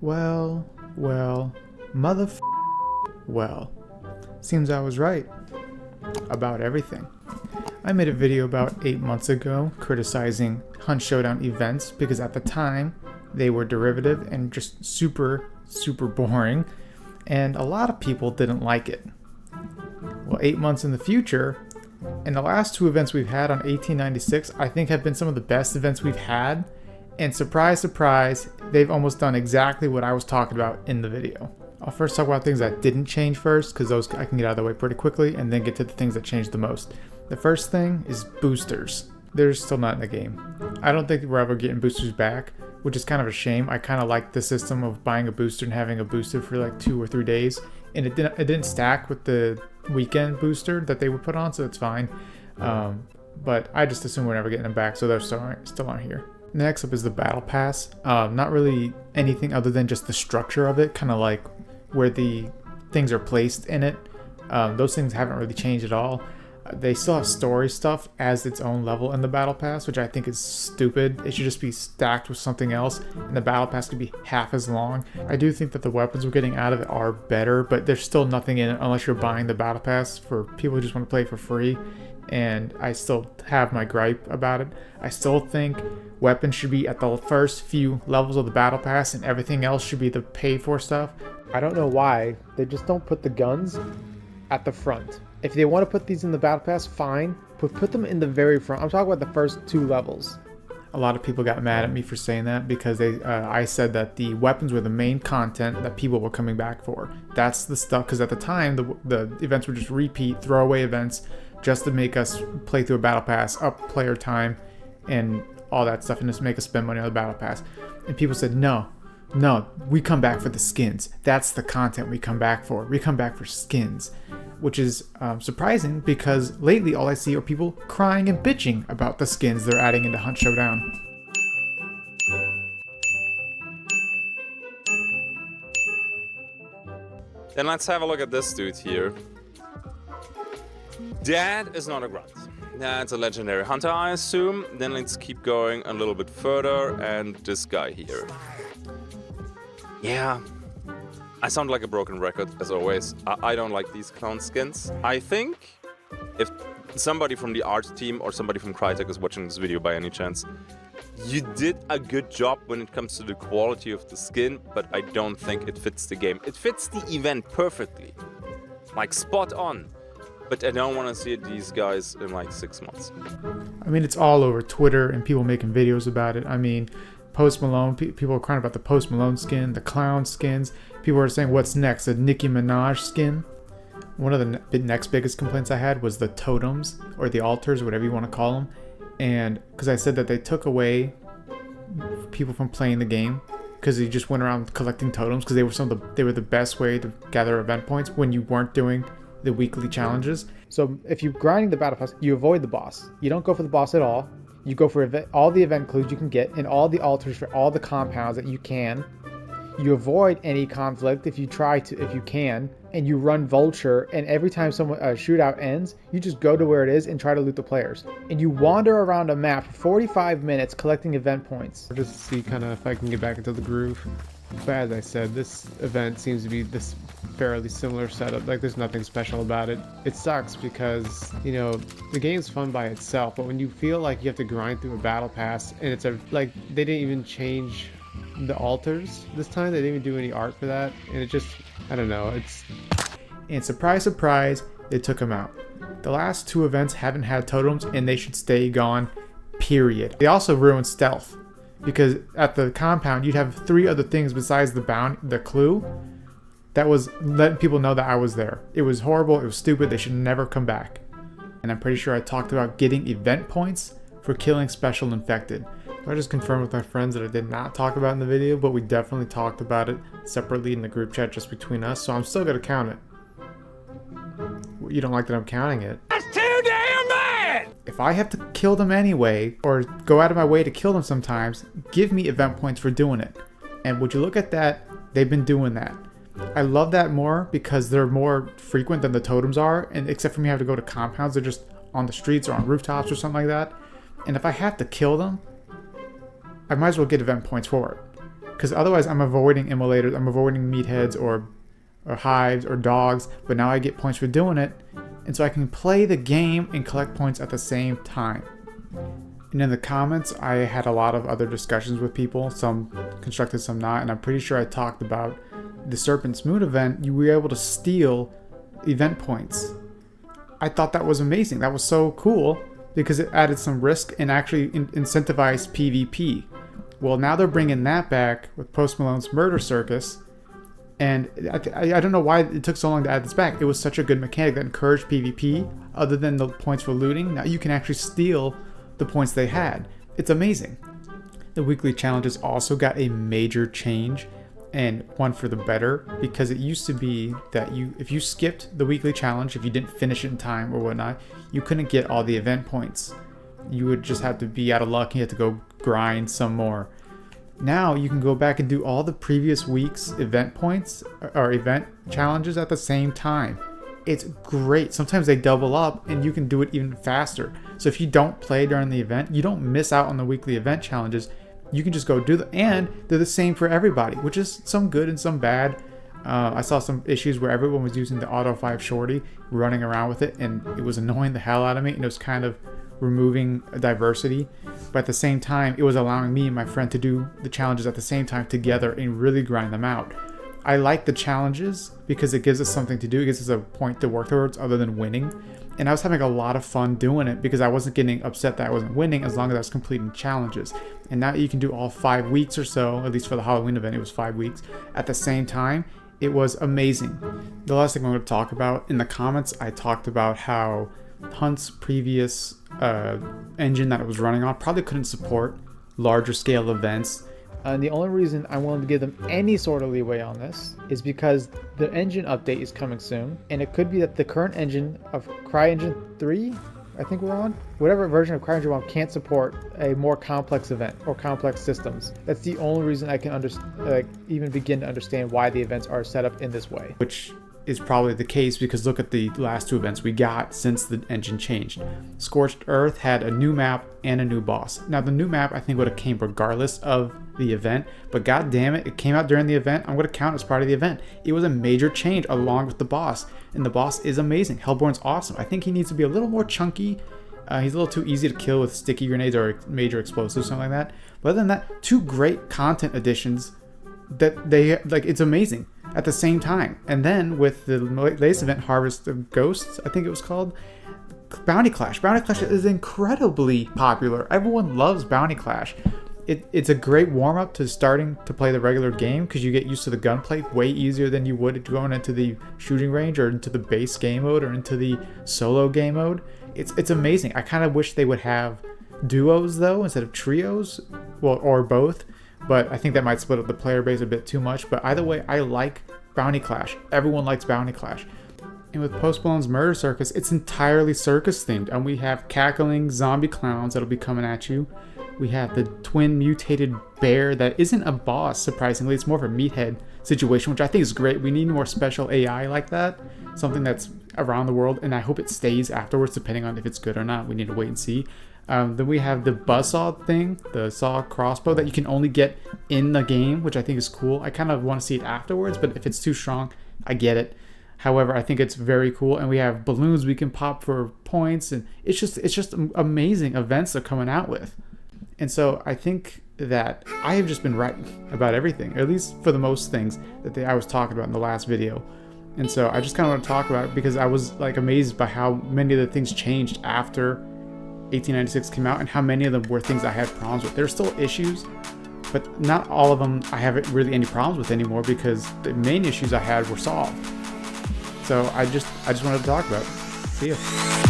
Well, well. Seems I was right about everything. I made a video about 8 months ago criticizing Hunt Showdown events because at the time they were derivative and just super boring, and a lot of people didn't like it. Well, 8 months in the future, and the last two events we've had on 1896 I think have been some of the best events we've had, and surprise, they've almost done exactly what I was talking about in the video. I'll first talk about things that didn't change first, because those I can get out of the way pretty quickly, and then get to the things that changed the most. The first thing is boosters. They're still not in the game. I don't think we're ever getting boosters back, which is kind of a shame. I kind of like the system of buying a booster and having a booster for like 2 or 3 days, and it didn't stack with the weekend booster that they would put on, so it's fine. But I just assume we're never getting them back, so they're still aren't here. Next up is the battle pass. Not really anything other than just the structure of it, kind of like where the things are placed in it. Those things haven't really changed at all. They still have story stuff as its own level in the battle pass, which I think is stupid. It should just be stacked with something else, and the battle pass could be half as long. I do think that the weapons we're getting out of it are better, but there's still nothing in it unless you're buying the battle pass for people who just want to play for free. And I still have my gripe about it. I still think weapons should be at the first few levels of the battle pass, and everything else should be the paid for stuff. I don't know why they just don't put the guns at the front. If they want to put these in the battle pass, fine, but put them in the very front. I'm talking about the first 2 levels. A lot of people got mad at me for saying that because I said that the weapons were the main content that people were coming back for. That's the stuff, because at the time the events were just repeat throwaway events just to make us play through a battle pass, up player time, and all that stuff, and just make us spend money on the battle pass. And people said, no, we come back for the skins. That's the content we come back for. We come back for skins, which is surprising because lately all I see are people crying and bitching about the skins they're adding into Hunt Showdown. Then let's have a look at this dude here. That is not a grunt. That's a legendary hunter, I assume. Then let's keep going a little bit further, and this guy here. Yeah, I sound like a broken record, as always. I don't like these clown skins. I think if somebody from the art team or somebody from Crytek is watching this video by any chance, you did a good job when it comes to the quality of the skin, but I don't think it fits the game. It fits the event perfectly, like spot on. But I don't want to see these guys in like 6 months. I mean, it's all over Twitter and people making videos about it. I mean, Post Malone, people are crying about the Post Malone skin, the clown skins. People are saying, what's next? A Nicki Minaj skin? One of the next biggest complaints I had was the totems, or the altars, whatever you want to call them. And because I said that they took away people from playing the game because they just went around collecting totems because they were the best way to gather event points when you weren't doing the weekly challenges. So if you're grinding the battle pass, you avoid the boss. You don't go for the boss at all. You go for all the event clues you can get and all the altars for all the compounds that you can. You avoid any conflict if you can, and you run Vulture, and every time a shootout ends, you just go to where it is and try to loot the players. And you wander around a map for 45 minutes collecting event points. Just to see kind of if I can get back into the groove. But as I said, this event seems to be this fairly similar setup. Like, there's nothing special about it. It sucks because, you know, the game's fun by itself, but when you feel like you have to grind through a battle pass, and it's like they didn't even change the altars this time. They didn't even do any art for that, and it just, I don't know. And surprise, they took them out. The last 2 events haven't had totems, and they should stay gone, period. They also ruined stealth, because at the compound you'd have 3 other things besides the clue that was letting people know that I was there. It was horrible, it was stupid, they should never come back. And I'm pretty sure I talked about getting event points for killing special infected. I just confirmed with my friends that I did not talk about it in the video, but we definitely talked about it separately in the group chat just between us, so I'm still gonna count it. You don't like that I'm counting it? That's too damn bad! If I have to kill them anyway, or go out of my way to kill them sometimes, give me event points for doing it. And would you look at that, they've been doing that. I love that more because they're more frequent than the totems are, and except for me having to go to compounds, they're just on the streets or on rooftops or something like that. And if I have to kill them, I might as well get event points for it. because otherwise I'm avoiding immolators, I'm avoiding meatheads or hives or dogs, but now I get points for doing it, and so I can play the game and collect points at the same time. And in the comments, I had a lot of other discussions with people, some constructive, some not, and I'm pretty sure I talked about the Serpent's Moon event. You were able to steal event points. I thought that was amazing. That was so cool because it added some risk and actually incentivized PvP. Well, now they're bringing that back with Post Malone's Murder Circus, and I don't know why it took so long to add this back. It was such a good mechanic that encouraged PvP. Other than the points for looting, now you can actually steal the points they had. It's amazing. The weekly challenges also got a major change, and one for the better, because it used to be that if you skipped the weekly challenge, if you didn't finish it in time or whatnot, you couldn't get all the event points. You would just have to be out of luck. You had to go grind some more. Now you can go back and do all the previous week's event points or event challenges at the same time. It's great. Sometimes they double up and you can do it even faster. So if you don't play during the event, you don't miss out on the weekly event challenges. You can just go do them, and they're the same for everybody, which is some good and some bad. I saw some issues where everyone was using the Auto 5 Shorty, running around with it, and it was annoying the hell out of me, and it was kind of removing diversity. But at the same time, it was allowing me and my friend to do the challenges at the same time together and really grind them out. I like the challenges because it gives us something to do. It gives us a point to work towards other than winning. And I was having a lot of fun doing it because I wasn't getting upset that I wasn't winning as long as I was completing challenges. And now you can do all 5 weeks or so, at least for the Halloween event, it was 5 weeks at the same time. It was amazing. The last thing I'm going to talk about, in the comments, I talked about how Hunt's previous engine that it was running on probably couldn't support larger scale events. And the only reason I'm willing to give them any sort of leeway on this is because the engine update is coming soon, and it could be that the current engine of CryEngine 3, I think we're on, whatever version of CryEngine 1 can't support a more complex event or complex systems. That's the only reason I can even begin to understand why the events are set up in this way. Which is probably the case because look at the last 2 events we got since the engine changed. Scorched Earth had a new map and a new boss. Now the new map I think would have came regardless of the event, but god damn it, it came out during the event. I'm going to count as part of the event. It was a major change along with the boss, and the boss is amazing. Hellborn's awesome. I think he needs to be a little more chunky. He's a little too easy to kill with sticky grenades or major explosives, something like that. But other than that, 2 great content additions that they like. It's amazing at the same time. And then with the latest event, Harvest of Ghosts, I think it was called, Bounty Clash. Bounty Clash is incredibly popular. Everyone loves Bounty Clash. It's a great warm-up to starting to play the regular game because you get used to the gunplay way easier than you would going into the shooting range or into the base game mode or into the solo game mode. It's amazing. I kind of wish they would have duos though instead of trios, well, or both. But I think that might split up the player base a bit too much. But either way, I like Bounty Clash. Everyone likes Bounty Clash. And with Post Malone's Murder Circus, it's entirely circus themed. And we have cackling zombie clowns that'll be coming at you. We have the twin mutated bear that isn't a boss, surprisingly. It's more of a meathead situation, which I think is great. We need more special AI like that. Something that's around the world. And I hope it stays afterwards, depending on if it's good or not. We need to wait and see. Then we have the buzzsaw thing, the saw crossbow that you can only get in the game, which I think is cool. I kind of want to see it afterwards, but if it's too strong, I get it. However, I think it's very cool. And we have balloons we can pop for points, and it's just amazing events they're coming out with. And so I think that I have just been right about everything, or at least for the most things that I was talking about in the last video. And so I just kind of want to talk about it because I was like amazed by how many of the things changed after 1896 came out and how many of them were things I had problems with. There's still issues, but not all of them I haven't really any problems with anymore because the main issues I had were solved. So I just wanted to talk about it. See ya.